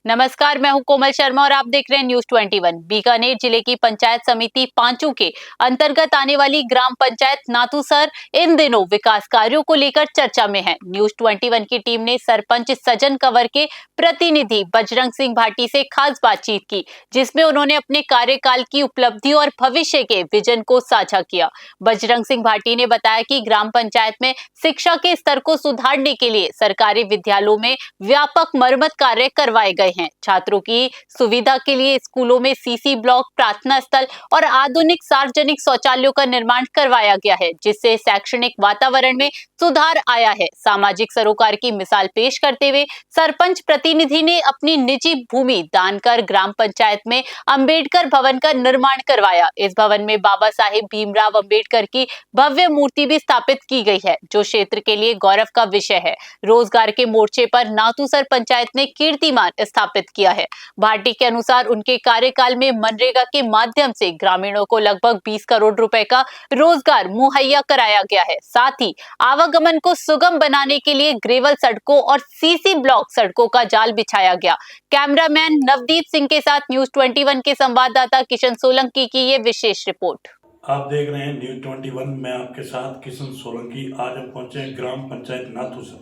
नमस्कार, मैं हूं कोमल शर्मा और आप देख रहे हैं न्यूज 21। बीकानेर जिले की पंचायत समिति पांचू के अंतर्गत आने वाली ग्राम पंचायत नाथूसर इन दिनों विकास कार्यों को लेकर चर्चा में है। न्यूज 21 की टीम ने सरपंच सज्जन कंवर के प्रतिनिधि बजरंग सिंह भाटी से खास बातचीत की, जिसमें उन्होंने अपने कार्यकाल की उपलब्धि और भविष्य के विजन को साझा किया। बजरंग सिंह भाटी ने बताया कि ग्राम पंचायत में शिक्षा के स्तर को सुधारने के लिए सरकारी विद्यालयों में व्यापक मरम्मत कार्य करवाए गए हैं। छात्रों की सुविधा के लिए स्कूलों में सीसी ब्लॉक, प्रार्थना स्थल और आधुनिक सार्वजनिक शौचालयों का निर्माण करवाया गया है, जिससे शैक्षणिक वातावरण में सुधार आया है। सामाजिक सरोकार की मिसाल पेश करते हुए सरपंच प्रतिनिधि ने अपनी निजी भूमि दान कर ग्राम पंचायत में अंबेडकर भवन का निर्माण करवाया। इस भवन में बाबा साहेब भीमराव अंबेडकर की भव्य मूर्ति भी स्थापित की गई है, जो क्षेत्र के लिए गौरव का विषय है। रोजगार के मोर्चे पर नाथूसर पंचायत ने कीर्तिमान स्थापित किया है। भाटी के अनुसार उनके कार्यकाल में मनरेगा के माध्यम से ग्रामीणों को लगभग 20 करोड़ रुपए का रोजगार मुहैया कराया गया है। साथ ही आवागमन को सुगम बनाने के लिए ग्रेवल सड़कों और सीसी ब्लॉक सड़कों का जाल बिछाया गया। कैमरामैन नवदीप सिंह के साथ न्यूज 21 के संवाददाता किशन सोलंकी की ये विशेष रिपोर्ट। आप देख रहे हैं न्यूज 21। मैं आपके साथ किशन सोलंकी। आज हम पहुंचे ग्राम पंचायत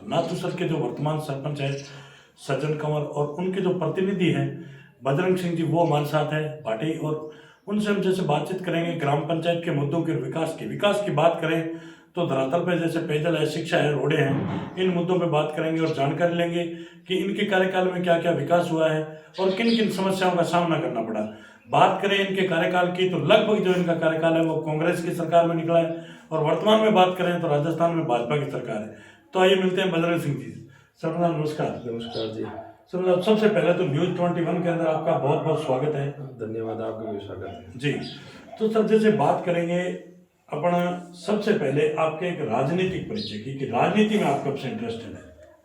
नाथूसर के जो वर्तमान सरपंच है सज्जन कंवर और उनके जो प्रतिनिधि हैं बजरंग सिंह जी, वो हमारे साथ है भाटी, और उनसे हम जैसे बातचीत करेंगे ग्राम पंचायत के मुद्दों के विकास की बात करें तो धरातल पे जैसे पेयजल है, शिक्षा है, रोडें हैं, इन मुद्दों पे बात करेंगे और जानकारी लेंगे कि इनके कार्यकाल में क्या क्या विकास हुआ है और किन किन समस्याओं का सामना करना पड़ा। बात करें इनके कार्यकाल की तो लगभग जो इनका कार्यकाल है वो कांग्रेस की सरकार में निकला है, और वर्तमान में बात करें तो राजस्थान में भाजपा की सरकार है। तो आइए मिलते हैं बजरंग सिंह जी। सर नमस्कार। नमस्कार जी। सर सबसे पहले तो न्यूज 21 के अंदर आपका बहुत बहुत स्वागत है। धन्यवाद, आपका भी स्वागत है जी। तो सर जैसे बात करेंगे अपना सबसे पहले आपके एक राजनीतिक परिचय की, कि राजनीति में आप कब से इंटरेस्टेड है?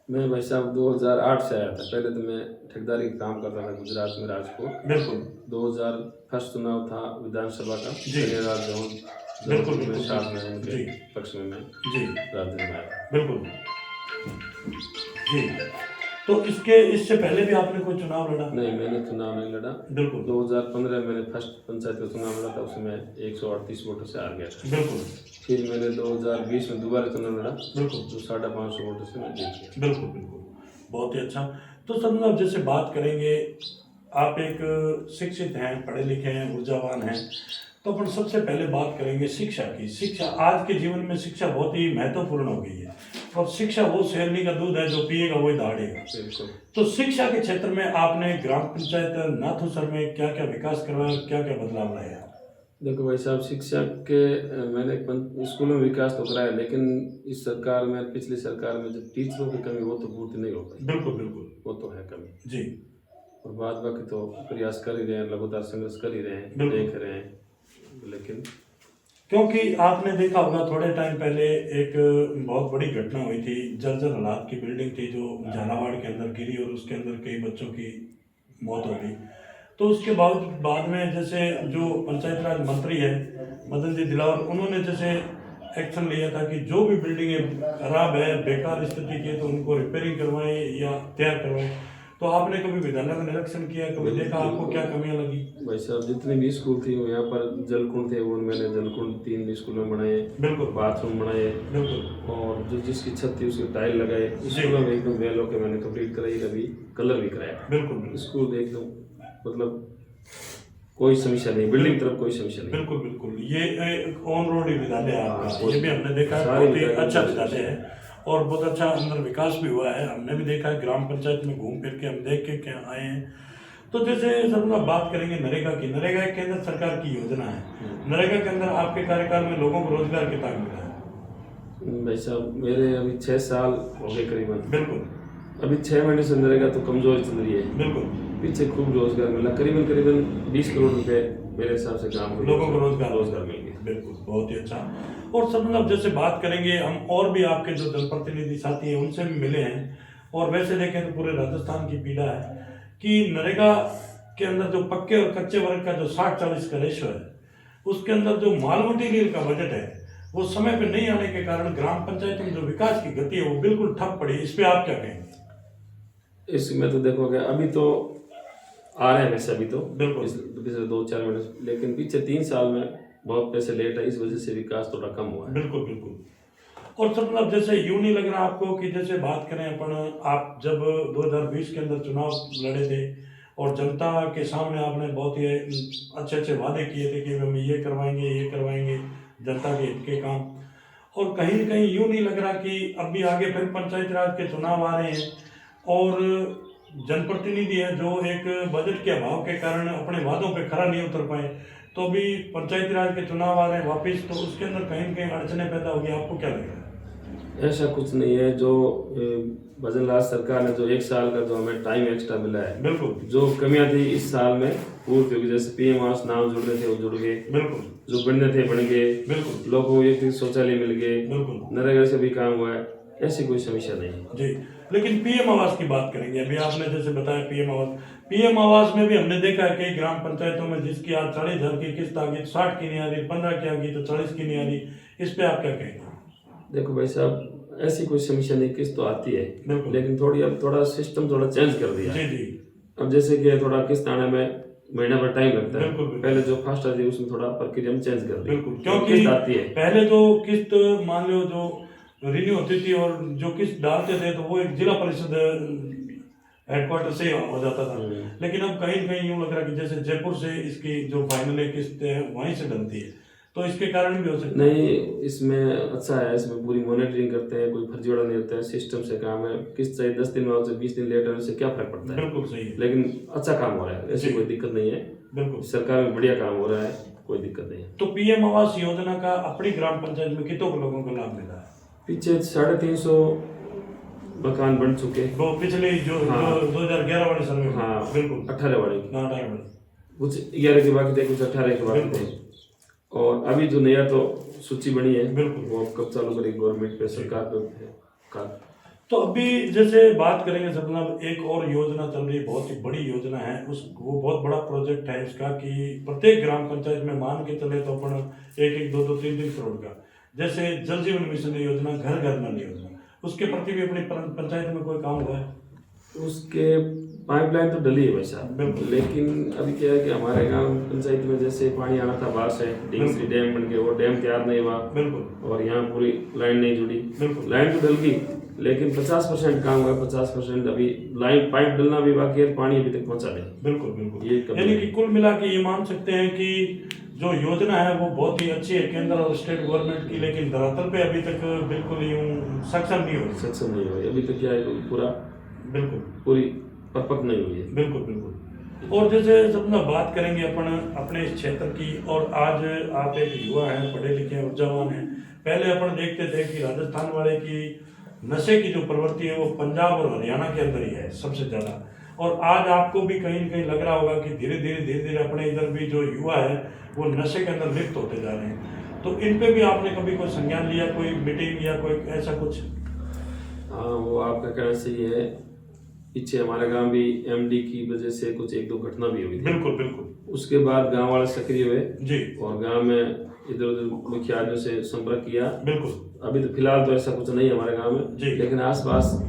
मैं भाई साहब 2008 से आया था। पहले तो मैं ठेकेदारी का काम करता था गुजरात में, राजकोट। बिल्कुल। 2000 फर्स्ट चुनाव था विधानसभा का, बिल्कुल में साथ में उनके पक्ष में मैं राजनीति में आया। बिल्कुल जी। तो इससे पहले भी आपने कोई चुनाव लड़ा? नहीं, मैंने चुनाव नहीं लड़ा। बिल्कुल। 2015 मैंने फर्स्ट पंचायत का चुनाव लड़ा था, उसमें 138 वोटों से हार गया था। बिल्कुल। फिर मैंने 2020 में दोबारा चुनाव लड़ा। बिल्कुल। तो 550 वोटों से मैं जीत गया। बिल्कुल बिल्कुल, बहुत ही अच्छा। तो सर मतलब जैसे बात करेंगे, आप एक शिक्षित हैं, पढ़े लिखे हैं, ऊर्जावान हैं, तो अपन सबसे पहले बात करेंगे शिक्षा की। शिक्षा आज के जीवन में शिक्षा बहुत ही महत्वपूर्ण हो गई है, और शिक्षा वो शेरनी का दूध है, जो पिएगा वही दहाड़ेगा। तो शिक्षा के क्षेत्र में आपने ग्राम पंचायत नाथूसर में क्या क्या विकास करवाया, क्या क्या बदलाव लाया? देखो भाई साहब, शिक्षा के मैंने स्कूलों में विकास तो कराया, लेकिन इस सरकार में, पिछली सरकार में जो टीचरों की कमी वो तो पूर्ति नहीं हो पाई। बिल्कुल बिल्कुल, वो तो है कमी जी। और बाद बाकी तो प्रयास कर ही रहे हैं, लगातार संघर्ष कर ही रहे हैं, देख रहे हैं। लेकिन क्योंकि आपने देखा होगा थोड़े टाइम पहले एक बहुत बड़ी घटना हुई थी, जर्जर हालात की बिल्डिंग थी जो झालावाड़ के अंदर गिरी और उसके अंदर कई बच्चों की मौत हो गई। तो उसके बाद में जैसे जो पंचायत राज मंत्री है मदन जी दिलावर, उन्होंने जैसे एक्शन लिया था कि जो भी बिल्डिंगें खराब है, बेकार स्थिति की है, तो उनको रिपेयरिंग करवाएं या तैयार करवाएं। तो आपने कभी विद्यालय का निरीक्षण किया, कभी देखा, आपको क्या कमियां लगी? भाई साहब, जितने भी स्कूल थी वो यहाँ पर जलकुंड थे, वो मैंने जलकुंड 3 स्कूल में बनाए। बिल्कुल। बाथरूम बनाए। बिल्कुल। और जो जिसकी छत थी उसके टाइल लगाए। स्कूलों में एकदम वेल होकर मैंने कंप्लीट कराई, अभी कलर भी कराया। बिल्कुल। स्कूल एकदम मतलब कोई समस्या नहीं, बिल्डिंग तरफ कोई समस्या नहीं। बिल्कुल बिल्कुल। ये ऑन रोड ही विद्यालय है आपका, ये भी हमने देखा है, बहुत ही अच्छा विद्यालय है और बहुत अच्छा अंदर विकास भी हुआ है। हमने भी देखा है, ग्राम पंचायत में घूम फिर के हम देख के क्या आए हैं। तो जैसे सर हम बात करेंगे नरेगा की। नरेगा एक केंद्र सरकार की योजना है। नरेगा के अंदर आपके कार्यकाल में लोगों को रोजगार कितना मिला है? भाई साहब, मेरे अभी 6 साल हो गए करीबन। बिल्कुल। अभी 6 महीने से नरेगा तो कमजोर चल रही है। बिल्कुल। पीछे खूब रोजगार मिला, करीबन 20 करोड़ रुपए मेरे हिसाब से ग्राम लोगों को रोजगार मिल गया। बिल्कुल, बहुत ही अच्छा। और सब मतलब जैसे बात करेंगे हम, और भी आपके जो जनप्रतिनिधि साथी हैं उनसे भी मिले हैं, और वैसे देखें तो पूरे राजस्थान की पीड़ा है कि नरेगा के अंदर जो पक्के और कच्चे वर्ग का जो 60-40 का रेशो है, उसके अंदर जो माल मटीरियल का बजट है वो समय पे नहीं आने के कारण ग्राम पंचायत में जो विकास की गति है वो बिल्कुल ठप पड़ी। इस पे आप क्या कहेंगे? इसमें तो देखोगे अभी तो आ रहे हैं वैसे अभी तो बिल्कुल। पिछले 2-4 महीने, लेकिन पीछे 3 साल में बहुत पैसे लेट है, इस वजह से विकास थोड़ा कम हुआ है। बिल्कुल बिल्कुल। और सब मतलब जैसे यूं नहीं लग रहा आपको कि जैसे बात करें अपन, आप जब 2020 के अंदर चुनाव लड़े थे और जनता के सामने आपने बहुत ही अच्छे अच्छे वादे किए थे कि हम ये करवाएंगे जनता के हित के काम, और कहीं न कहीं यूं नहीं लग रहा कि अभी आगे फिर पंचायत राज के चुनाव आ रहे हैं और जनप्रतिनिधि है जो एक बजट के अभाव के कारण अपने वादों पे खरा नहीं उतर पाए, तो अभी पंचायती राज के चुनाव आ रहे हैं वापस, तो उसके अंदर कहीं न कहीं अड़चने पैदा होगी, आपको क्या लग रहा है? ऐसा कुछ नहीं है। जो भजन लाल सरकार ने जो 1 साल का जो हमें टाइम एक्स्ट्रा मिला है, बिल्कुल। जो कमियां थी इस साल में पूर्ति होगी। जैसे पीएम आवास नाम जुड़ने थे वो जुड़ गए, बिल्कुल। जो बनने थे बन गए, बिल्कुल। लोगों को एक शौचालय मिल गए, बिल्कुल। नरेगा से भी काम हुआ है, ऐसी कोई समस्या नहीं है जी। लेकिन पीएम आवास की बात करेंगे, अभी आपने जैसे बताया पीएम आवास में भी हमने देखा है कई ग्राम पंचायतों में जिसकी आज 40,000 की किस्त आ गई, 60 की नहीं आ रही, 15 की आ गई तो 40 की नहीं आ रही, इस पे आप क्या कहेंगे? देखो भाई साहब, ऐसी कोई समस्या नहीं, किस्त तो आती है, बिल्कुल। लेकिन अब थोड़ा सिस्टम थोड़ा चेंज कर दिया जी है। जी। अब जैसे कि थोड़ा किस्त आने में महीना भर टाइम लगता है, बिल्कुल, बिल्कुल। पहले जो फास्ट आती है उसमें थोड़ा प्रक्रिया में चेंज कर दी, बिल्कुल, क्योंकि किस्त आती है। पहले तो किस्त मान लो जो रिन्यू होती थी और जो किस्त डालते थे तो वो एक जिला परिषद हेडक्वार्टर से हो जाता था, लेकिन अब कहीं न कहीं यूं लग रहा है कि जैसे जयपुर से इसकी जो फाइनल किस्त है वहीं से डलती है, तो इसके कारण भी हो सकता है। नहीं, इसमें अच्छा है, इसमें पूरी मॉनिटरिंग करते हैं, कोई फर्जीवाड़ा नहीं होता है, सिस्टम से काम है। किस्त चाहिए 10 दिन में और 20 दिन लेट होने से क्या फर्क पड़ता है? बिल्कुल सही है। लेकिन अच्छा काम हो रहा है, ऐसी कोई दिक्कत नहीं है। बिल्कुल। सरकार में बढ़िया काम हो रहा है, कोई दिक्कत नहीं है। तो पीएम आवास योजना का अपनी ग्राम पंचायत में कितने लोगों को लाभ मिला है? पीछे 350 मकान बन चुके, वो पिछले जो 2011 वाले सर्वे में। हाँ बिल्कुल। 18 वाले, हाँ, 18 वाले। कुछ 11 के बाकी थे, कुछ 18 के बाकी थे, और अभी जो नया तो सूची बनी है, बिल्कुल। वो कब चालू करेगी गवर्नमेंट पे, सरकार पे का। तो अभी जैसे बात करेंगे मतलब एक और योजना चल रही है, बहुत ही बड़ी योजना है, वो बहुत बड़ा प्रोजेक्ट है इसका कि प्रत्येक ग्राम पंचायत में मान के चले तो अपन 1-1, 2-2, 3-3 करोड़ का, जैसे जल जीवन मिशन योजना, घर घर नल योजना, उसके प्रति भी अपनी पंचायत में कोई काम हुआ है? उसके पाइपलाइन तो डली है वैसा, लेकिन अभी क्या है कि हमारे गांव पंचायत में जैसे पानी आना था बाहर से, डी डैम बन के, वो डैम तैयार नहीं हुआ, बिल्कुल। और यहाँ पूरी लाइन नहीं जुड़ी। बिल्कुल। लाइन तो डल गई, लेकिन 50% काम हुआ, 50% अभी लाइन पाइप डलना भी बाकी है, पानी अभी तक पहुंचा नहीं। बिल्कुल बिल्कुल। ये यानी कि कुल मिला के ये मान सकते हैं कि जो योजना है वो बहुत ही अच्छी है केंद्र और स्टेट गवर्नमेंट की, लेकिन धरातल पे अभी तक बिल्कुल यूं सक्षम नहीं हो रही। सक्षम नहीं हुई अभी तक, क्या है पूरा बिल्कुल पूरी परिपक्व नहीं हुई है। बिल्कुल बिल्कुल। और जैसे जब ना बात करेंगे अपन अपने इस क्षेत्र की, और आज आप एक युवा हैं, पढ़े लिखे हैं, ऊर्जावान हैं, पहले अपन देखते थे कि राजस्थान वाले की नशे की जो प्रवृत्ति है वो पंजाब और हरियाणा के अंदर ही है सबसे ज़्यादा, और आज आपको भी कहीं न कहीं लग रहा होगा कि धीरे धीरे अपने इधर भी जो युवा है वो नशे के अंदर लिप्त होते जा रहे हैं, तो इन पे भी आपने कभी कोई संज्ञान लिया, कोई मीटिंग या कोई ऐसा कुछ? हाँ, वो आपका कहना सही है। पीछे हमारे गांव भी एमडी की वजह से कुछ 1-2 घटना भी हुई थी। बिल्कुल बिल्कुल। उसके बाद गांव वाले सक्रिय हुए जी, और गांव में इधर उधर मुख्य आदमियों से संपर्क किया। बिल्कुल। अभी तो फिलहाल तो ऐसा कुछ नहीं है हमारे गांव में, जी। लेकिन आसपास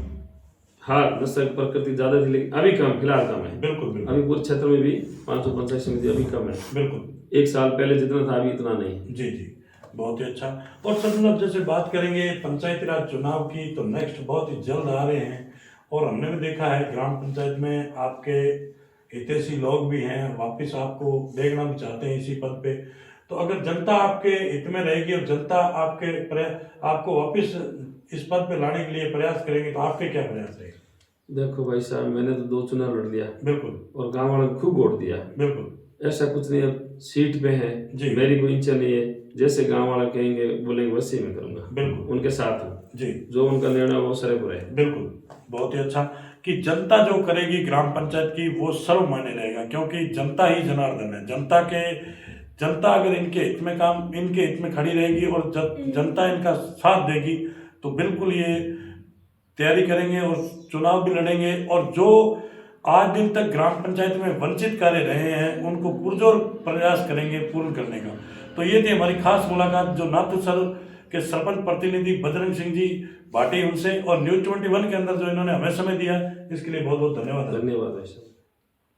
हाँ नशा की प्रकृति ज्यादा थी, लेकिन अभी कम, फिलहाल कम है। बिल्कुल बिल्कुल। अभी पूरे क्षेत्र में भी 500 पंचायत समिति अभी कम है। बिल्कुल। 1 साल पहले जितना था अभी इतना नहीं। जी जी, बहुत ही अच्छा। और सर मतलब जैसे बात करेंगे पंचायती राज चुनाव की, तो नेक्स्ट बहुत ही जल्द आ रहे हैं, और हमने भी देखा है ग्राम पंचायत में आपके हितैषी लोग भी हैं, वापस आपको देखना भी चाहते हैं इसी पद पे, तो अगर जनता आपके हित में रहेगी और जनता आपको वापस इस पद पे लाने के लिए प्रयास करेंगे, तो आपके क्या प्रयास रहेंगे? देखो भाई साहब, मैंने तो 2 चुनाव लड़ दिया। बिल्कुल। और गांव वालों ने खूब वोट दिया। बिल्कुल। ऐसा कुछ नहीं, अब सीट पे है जी। मेरी कोई इच्छा नहीं है, जैसे गांव वाला कहेंगे बोलेंगे वैसे ही मैं करूंगा। बिल्कुल। उनके साथ हूँ जी, जो उनका निर्णय वो सरेपुर है। बिल्कुल, बहुत ही अच्छा कि जनता जो करेगी ग्राम पंचायत की वो सर्व मायने रहेगा, क्योंकि जनता ही जनार्दन है। जनता अगर इनके हित में इनके हित में खड़ी रहेगी और जनता इनका साथ देगी, तो बिल्कुल ये तैयारी करेंगे और चुनाव भी लड़ेंगे, और जो आज दिन तक ग्राम पंचायत में वंचित कार्य रहे हैं उनको पुरजोर प्रयास करेंगे पूर्ण करने का। तो ये थी हमारी खास मुलाकात जो नाथूसर के सरपंच प्रतिनिधि बजरंग सिंह जी भाटी उनसे, और न्यूज़ 21 के अंदर जो इन्होंने हमें समय दिया, इसके लिए बहुत बहुत धन्यवाद। धन्यवाद भाई साहब।